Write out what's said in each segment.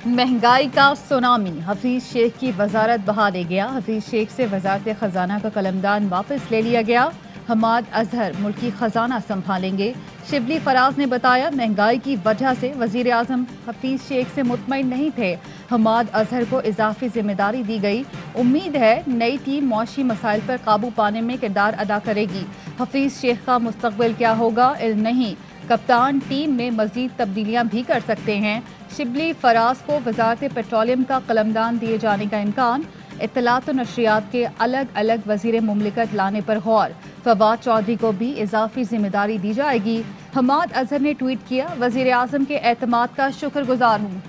महंगाई का सुनामी, हफीज शेख की वजारत बहा ले गया। हफीज शेख से वजारत खजाना का कलमदान वापस ले लिया गया। हमाद अजहर मुल्की खजाना संभालेंगे। शिबली फराज ने बताया, महंगाई की वजह से वजीर आजम हफीज शेख से मुतमईन नहीं थे। हमाद अजहर को इजाफी जिम्मेदारी दी गई। उम्मीद है नई टीम मौशी मसाइल पर काबू पाने में किरदार अदा करेगी। हफीज शेख का मुस्तकबिल क्या होगा इल्म नहीं, कप्तान टीम में मजीद तब्दीलियां भी कर सकते हैं। शिबली फराज को वजारत पेट्रोलियम का कलमदान दिए जाने का इम्कान। इत्तलात व नशरियात के अलग अलग वजीर मुमलिकत लाने पर गौर। फवाद चौधरी को भी इजाफी जिम्मेदारी दी जाएगी। हमाद अजहर ने ट्वीट किया, वजीर आजम के एतमाद का शुक्रगुजार हूँ।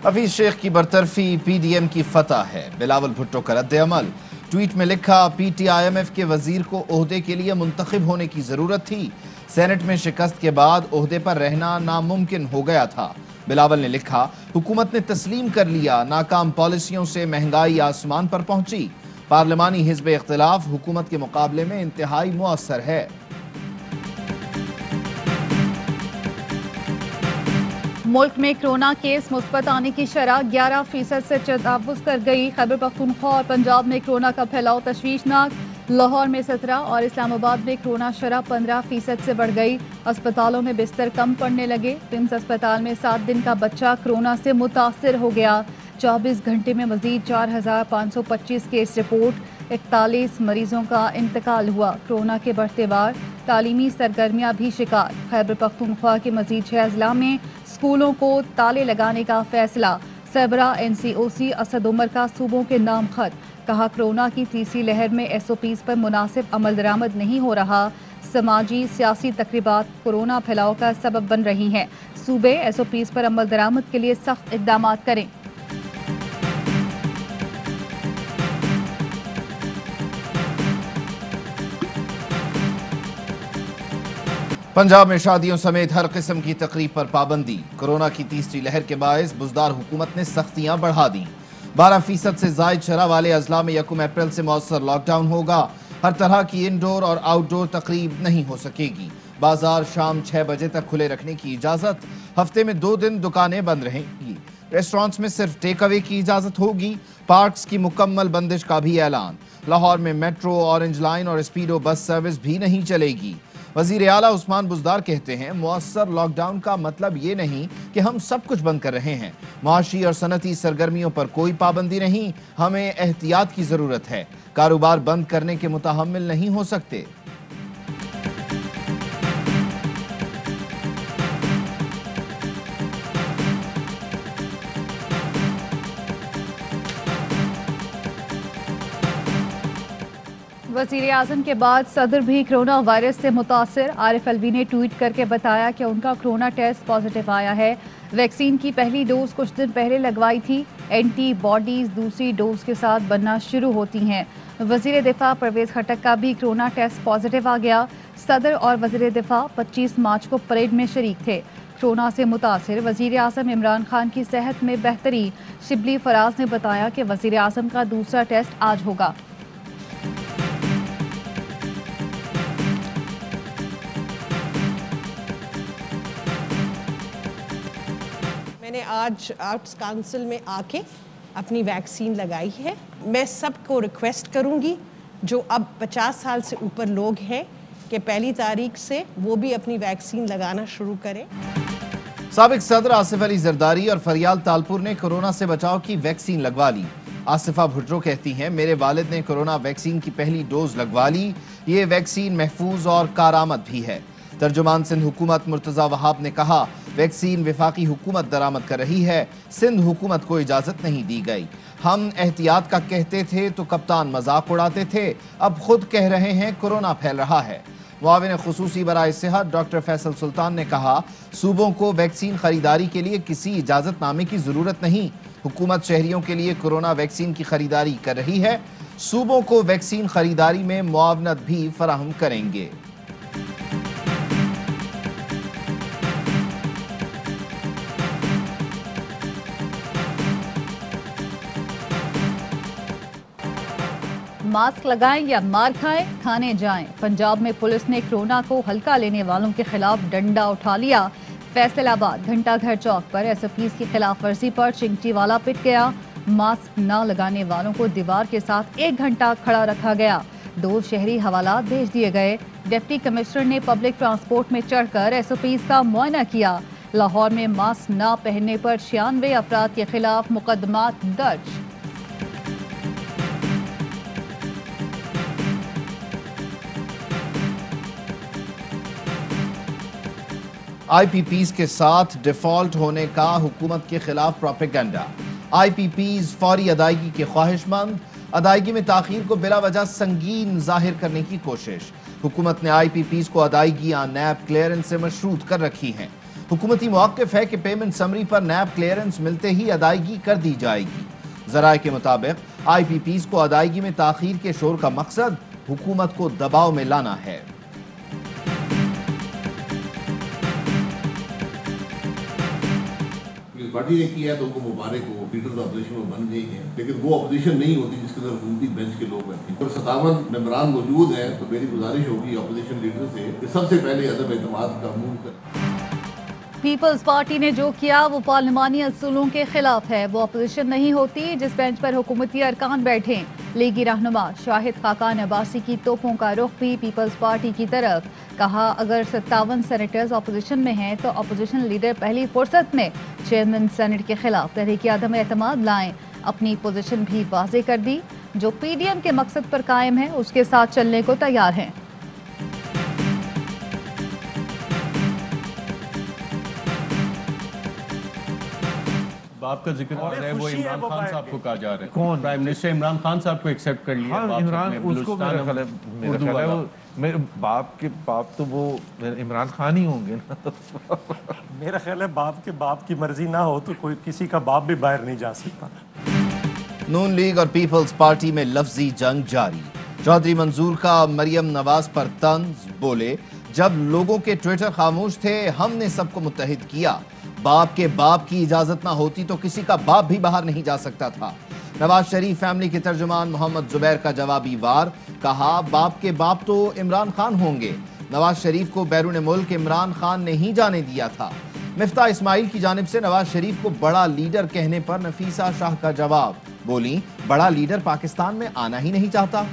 हफीज शेख की बरतरफी पीडीएम की फतह है, बिलावल भुट्टो का रद्द अमल। ट्वीट में लिखा, पीटीआईएमएफ के वजीर को ओहदे के लिए मुंतखब होने की जरूरत थी। सेनेट में शिकस्त के बाद ओहदे पर रहना नामुमकिन हो गया था। बिलावल ने लिखा, हुकूमत ने तस्लीम कर लिया, नाकाम पॉलिसियों से महंगाई आसमान पर पहुंची। पार्लिमानी हिज़्ब इख्तिलाफ हुकूमत के मुकाबले में इंतहाई मुअस्सर है। मुल्क में कोरोना केस मुस्बत आने की शरह 11% से तजावुज़ कर गई। खैबर पख्तूनख्वा और पंजाब में कोरोना का फैलाव तशवीशनाक। लाहौर में 17 और इस्लामाबाद में कोरोना शरह 15% से बढ़ गई। अस्पतालों में बिस्तर कम पड़ने लगे। रिम्स अस्पताल में 7 दिन का बच्चा कोरोना से मुतासिर हो गया। 24 घंटे में मजीद 4525 केस रिपोर्ट। 41 मरीजों का इंतकाल हुआ। कोरोना के बढ़ते वार, तालीमी सरगर्मियां भी शिकार। खैबर पख्तूनख्वा के मजीद 6 अजला में स्कूलों को ताले लगाने का फैसला। सरबरा एनसीओसी असद उमर का सूबों के नाम खत। कहा, कोरोना की तीसरी लहर में एसओपीज पर मुनासिब अमल दरामद नहीं हो रहा। समाजी सियासी तकरीबात कोरोना फैलाव का सबब बन रही हैं। सूबे एसओपीज पर अमल दरामद के लिए सख्त इकदाम करें। पंजाब में शादियों समेत हर किस्म की तकरीब पर पाबंदी। कोरोना की तीसरी लहर के बायस बुजदार हुकूमत ने सख्तियां बढ़ा दी। 12% से जायद शरह वाले अजला में 1 अप्रैल से मौसर लॉकडाउन होगा। हर तरह की इंडोर और आउटडोर तकरीब नहीं हो सकेगी। बाजार शाम 6 बजे तक खुले रखने की इजाजत। हफ्ते में 2 दिन दुकानें बंद रहेंगी। रेस्टोरेंट्स में सिर्फ टेक अवे की इजाजत होगी। पार्क्स की मुकम्मल बंदिश का भी ऐलान। लाहौर में मेट्रो, ऑरेंज लाइन और स्पीडो बस सर्विस भी नहीं चलेगी। वजीर आला उस्मान बुज़दार कहते हैं, मुअस्सर लॉकडाउन का मतलब ये नहीं कि हम सब कुछ बंद कर रहे हैं। माशी और सनती सरगर्मियों पर कोई पाबंदी नहीं, हमें एहतियात की जरूरत है। कारोबार बंद करने के मुतहम्मिल नहीं हो सकते। वज़ीर आज़म के बाद सदर भी कोरोना वायरस से मुतासिर। आरिफ अलवी ने ट्वीट करके बताया कि उनका कोरोना टेस्ट पॉजिटिव आया है। वैक्सीन की पहली डोज कुछ दिन पहले लगवाई थी। एंटीबॉडीज दूसरी डोज के साथ बनना शुरू होती हैं। वज़ीर दिफा परवेज खटक का भी कोरोना टेस्ट पॉजिटिव आ गया। सदर और वज़ीर दिफा 25 मार्च को परेड में शरीक थे। कोरोना से मुतासिर वज़ीर आज़म इमरान खान की सेहत में बेहतरी। शिबली फराज ने बताया कि वज़ीर आज़म का दूसरा टेस्ट आज होगा। मैंने आज आर्ट्स काउंसिल में आके अपनी वैक्सीन लगाई है। मैं सबको रिक्वेस्ट करूंगी जो अब 50 साल से ऊपर लोग हैं कि पहली तारीख से वो भी अपनी वैक्सीन लगाना शुरू करें। साबिक सदर आसिफ अली जरदारी और फरियाल तालपुर ने कोरोना से बचाव की वैक्सीन लगवा ली। आसिफा भुट्टो कहती हैं, मेरे वालिद ने कोरोना वैक्सीन की पहली डोज लगवा ली। ये वैक्सीन महफूज और कारआमद भी है। तर्जुमान सिंध हुकूमत मुर्तजा वहाब ने कहा, वैक्सीन विफाकी हुकूमत दरामद कर रही है, सिंध हुकूमत को इजाजत नहीं दी गई। हम एहतियात का कहते थे तो कप्तान मजाक उड़ाते थे, अब खुद कह रहे हैं कोरोना फैल रहा है। मुआविन खुसूसी बराए सेहत डॉक्टर फैसल सुल्तान ने कहा, सूबों को वैक्सीन खरीदारी के लिए किसी इजाजतनामे की जरूरत नहीं। हुकूमत शहरियों के लिए कोरोना वैक्सीन की खरीदारी कर रही है। सूबों को वैक्सीन खरीदारी में मुआवनत भी फराहम करेंगे। मास्क लगाएं या मार खाएं, थाने जाएं। पंजाब में पुलिस ने कोरोना को हल्का लेने वालों के खिलाफ डंडा उठा लिया। फैसलाबाद घंटा घर चौक पर एसओपीज की खिलाफ वर्जी पर चिंगटी वाला पिट गया। मास्क न लगाने वालों को दीवार के साथ 1 घंटा खड़ा रखा गया। 2 शहरी हवालात भेज दिए गए। डिप्टी कमिश्नर ने पब्लिक ट्रांसपोर्ट में चढ़कर एसओपीज का मुआयना किया। लाहौर में मास्क न पहनने पर 96 अफराद के खिलाफ मुकदमात दर्ज। आईपीपीज के साथ डिफॉल्ट होने का हुकूमत के खिलाफ प्रोपेगेंडा। आईपीपीज फौरी अदायगी के ख्वाहिशमंद, अदायगी में ताखीर को बिला वजह संगीन जाहिर करने की कोशिश। हुकूमत ने आईपीपीज को अदायगी या नैब क्लियरेंस से मशरूत कर रखी है। हुकूमती मौक़िफ़ है कि पेमेंट समरी पर नैब क्लियरेंस मिलते ही अदायगी कर दी जाएगी। ज़राए के मुताबिक आईपीपीज को अदायगी में ताखीर के शोर का मकसद हुकूमत को दबाव में लाना है। पार्टी ने किया है तो उनको मुबारक हो, लीडर अपोजिशन में बन गई है, लेकिन वो अपोजिशन नहीं होती जिसके अंदर हुकूमती बेंच के लोग बैठे हैं। और 57 मेंबरान मौजूद हैं, तो मेरी गुजारिश होगी अपोजिशन लीडर से कि सबसे पहले अदम एतमाद का मूव करें। पीपल्स पार्टी ने जो किया वो पार्लिमानी असूलों के खिलाफ है। वो अपोजिशन नहीं होती जिस बेंच पर हुकूमती अरकान बैठे। लीगी रहनुमा शाहिद खाकान अब्बासी की तोपों का रुख भी पीपल्स पार्टी की तरफ। कहा अगर 57 सेनेटर्स अपोजिशन में हैं तो अपोजिशन लीडर पहली फुर्सत में चेयरमैन सेनेट के खिलाफ तहरीक अदम एतमाद लाएं। अपनी पोजीशन भी वाज़ेह कर दी। जो पीडीएम के मकसद पर कायम है उसके साथ चलने को तैयार हैं। बाप का जिक्र कर रहे हैं, वो इमरान खान साहब को कहा जा रहा है। कौन? प्राइम मिनिस्टर इमरान खान साहब को एक्सेप्ट कर लिया। हाँ, इमरान उसको मेरा ख्याल है वो मेरे बाप के बाप तो वो इमरान खान ही होंगे ना। मेरा ख्याल है बाप के बाप की मर्जी ना हो तो कोई किसी का बाप भी बाहर नहीं जा सकता। नून लीग और पीपल्स पार्टी में लफ्जी जंग जारी। चौधरी मंजूर का मरियम नवाज पर तंज, बोले जब लोगों के ट्विटर खामोश थे हमने सबको मुत्तहिद किया। बाप के बाप की इजाजत ना होती तो किसी का बाप भी बाहर नहीं जा सकता था। नवाज शरीफ फैमिली के तर्जुमान मोहम्मद जुबैर का जवाबी वार। कहा बाप के बाप तो इमरान खान होंगे। नवाज शरीफ को बैरून मुल्क इमरान खान ने ही जाने दिया था। मिफ्ता इस्माइल की जानिब से नवाज शरीफ को बड़ा लीडर कहने पर नफीसा शाह का जवाब। बोली बड़ा लीडर पाकिस्तान में आना ही नहीं चाहता।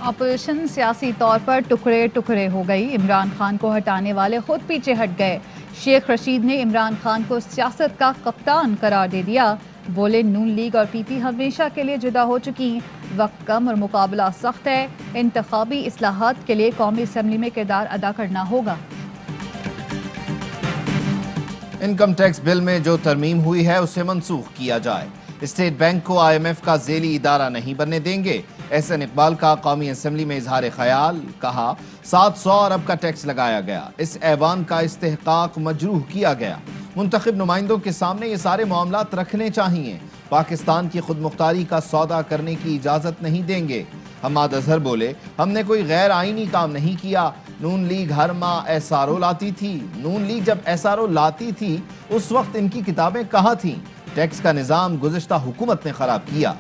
अपोजिशन सियासी तौर पर टुकड़े टुकड़े हो गई। इमरान खान को हटाने वाले खुद पीछे हट गए। शेख रशीद ने इमरान खान को सियासत का कप्तान करार दे दिया। बोले नून लीग और पीपी हमेशा के लिए जुदा हो चुकी। वक्त कम और मुकाबला सख्त है। इंतखाबी इस्लाहात के लिए कौमी असम्बली में किरदार अदा करना होगा। इनकम टैक्स बिल में जो तरमीम हुई है उसे मनसूख किया जाए। स्टेट बैंक को IMF का ज़ेली इदारा नहीं बनने देंगे। एहसन इकबाल का कौमी असम्बली में इजहार ख्याल। कहा 700 अरब का टैक्स लगाया गया। इस ऐवान का इस्तेहकाक मजरूह किया गया। मुंतखब नुमाइंदों के सामने ये सारे मामलात रखने चाहिए। पाकिस्तान की खुद मुख्तारी का सौदा करने की इजाज़त नहीं देंगे। हमाद अजहर बोले हमने कोई गैर आईनी काम नहीं किया। नून लीग हर माह SRO लाती थी। नून लीग जब SRO लाती थी उस वक्त इनकी किताबें कहाँ थीं? टैक्स का निज़ाम गुज़िश्ता हुकूमत ने खराब किया।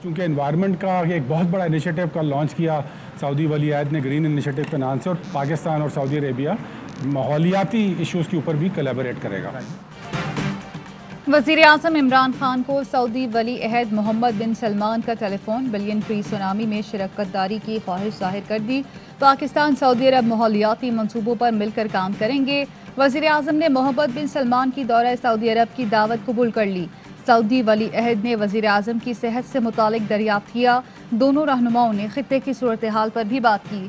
चूँकि एनवायरनमेंट का एक बहुत बड़ा इनिशिएटिव का लॉन्च किया सऊदी वली अहद ने ग्रीन इनिशिएटिव के नाम से, और पाकिस्तान और सऊदी अरेबिया माहौलियाती इश्यूज़ के ऊपर भी कोलैबोरेट करेगा। वज़ीर आज़म इमरान खान को सऊदी वली अहद मोहम्मद बिन सलमान का टेलीफोन। बिलियन ट्री सुनामी में शिरकतदारी की ख्वाहिश जाहिर कर दी। पाकिस्तान सऊदी अरब माहौलियाती मंसूबों पर मिलकर काम करेंगे। वज़ीर आज़म ने मोहम्मद बिन सलमान की दौरा सऊदी अरब की दावत कबूल कर ली। सऊदी वली अहद ने वज़ीर आज़म की सेहत से मुतालिक दरियाफ्त किया। दोनों रहनुमाओं ने खित्ते की सूरत हाल पर भी बात की।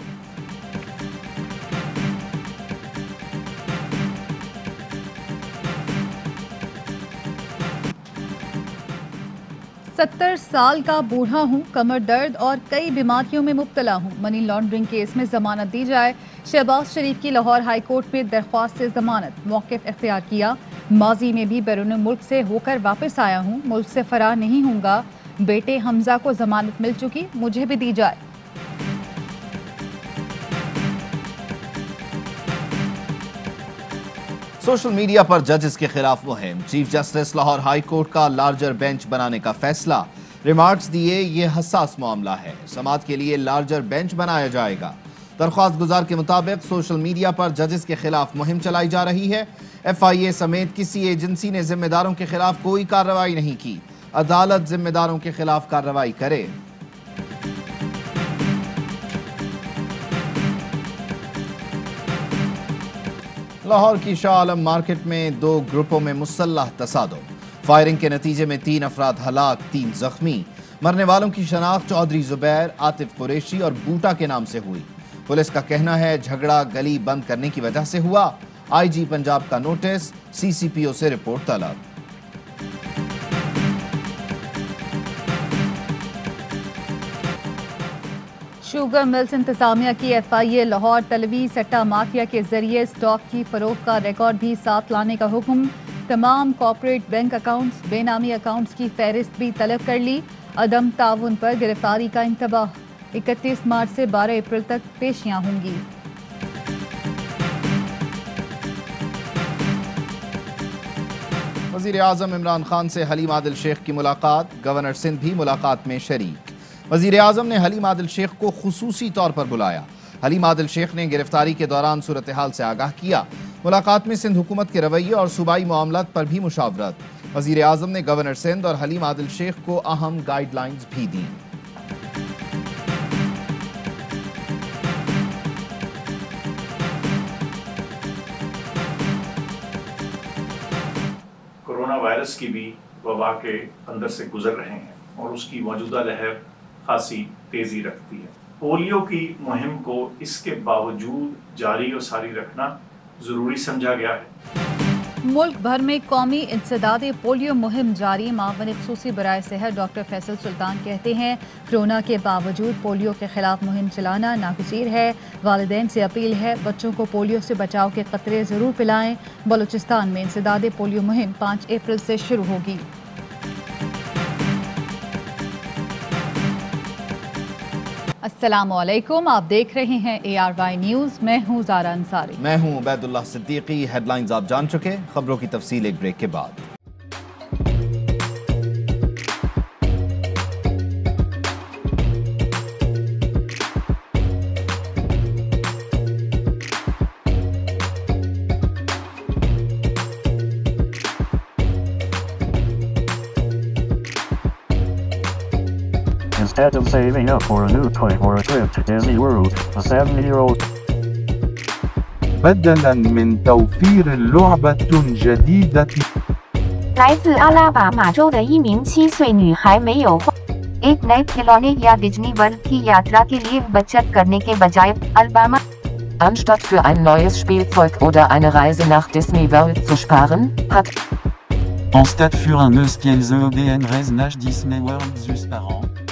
सत्तर साल का बूढ़ा हूँ, कमर दर्द और कई बीमारियों में मुब्तला हूँ। मनी लॉन्ड्रिंग केस में जमानत दी जाए। शहबाज शरीफ की लाहौर हाई कोर्ट में दरख्वास्त से जमानत। मौक़िफ़ इख्तियार किया। माजी में भी बैरून मुल्क से होकर वापस आया हूँ, मुल्क से फरार नहीं हूँगा। बेटे हमजा को जमानत मिल चुकी, मुझे भी दी जाए। सोशल मीडिया पर जजेस के खिलाफ मुहिम, chief justice Lahore high court का लार्जर बेंच बनाने का फैसला। रिमार्क्स दिए, ये हसास मामला है, समाअत के लिए लार्जर बेंच बनाया जाएगा। दरख्वास्त गुजार के मुताबिक सोशल मीडिया पर जजेस के खिलाफ मुहिम चलाई जा रही है। FIA समेत किसी एजेंसी ने जिम्मेदारों के खिलाफ कोई कार्रवाई नहीं की। अदालत जिम्मेदारों के खिलाफ कार्रवाई करे। लाहौर की शाह आलम मार्केट में 2 ग्रुपों में मुसल्लह तसादुम, फायरिंग के नतीजे में 3 अफराद हलाक, 3 जख्मी। मरने वालों की शनाख्त चौधरी जुबैर, आतिफ कुरैशी और बूटा के नाम से हुई। पुलिस का कहना है झगड़ा गली बंद करने की वजह से हुआ। IG पंजाब का नोटिस, CCPO से रिपोर्ट तलब। शुगर मिल्स इंतजामिया की FIA लाहौर तलवी सट्टा माफिया के जरिए स्टॉक की फरोख्त का रिकॉर्ड भी साथ लाने का हुक्म। तमाम कॉर्पोरेट बैंक अकाउंट्स, बेनामी अकाउंट्स की फहरिस्त भी तलब कर ली। अदम ताउन पर गिरफ्तारी का इंतबाह। 31 मार्च से 12 अप्रैल तक पेशियां होंगी। वज़ीर आज़म इमरान खान से हलीम आदिल शेख की मुलाकात, गवर्नर सिंध भी मुलाकात में शरीक। वज़ीर आज़म ने हलीम आदिल शेख को खुसूसी तौर पर बुलाया। हलीम आदिल शेख ने गिरफ्तारी के दौरान सूरत हाल से आगाह किया। मुलाकात में सिंध हुकूमत के रवैये और सूबाई मामलात पर भी मुशावरत। वज़ीर आज़म ने गवर्नर सिंध और हलीम आदिल शेख को अहम गाइडलाइंस भी दी। कोरोना वायरस की भी वबा के अंदर से गुजर रहे हैं और उसकी मौजूदा लहर खासी तेजी रखती है। पोलियो की मुहिम को इसके बावजूद जारी और सारी रखना जरूरी समझा गया है। मुल्क भर में कौमी इंसदादे पोलियो मुहिम जारी। मावन खुसूसी बराए सेहत डॉक्टर फैसल सुल्तान कहते हैं कोरोना के बावजूद पोलियो के खिलाफ मुहिम चलाना नागुज़ीर है। वालिदैन से अपील है बच्चों को पोलियो से बचाव के कतरे ज़रूर पिलाएं। बलूचिस्तान में इंसदादे पोलियो मुहिम 5 अप्रैल से शुरू होगी। अस्सलामुअलैकुम, आप देख रहे हैं ARY न्यूज़। मैं हूँ ज़ारा अंसारी। मैं हूँ उबैदुल्लाह सिद्दीकी। हेडलाइंस आप जान चुके, खबरों की तफसील एक ब्रेक के बाद। Instead of saving up for a new toy or a trip to Disney World, a 7-year-old بدلاً من توفير لعبة جديدة 来自阿拉巴马州的一名7岁女孩没有花 एक नए खिलौने या डिज्नी वर्ल्ड की यात्रा के लिए बचत करने के बजाय Alabama Anstatt für ein neues Spielzeug oder eine Reise nach Disney World zu sparen, hat En stade für un eus qu'elles EDN Reznach Disney World zus par an.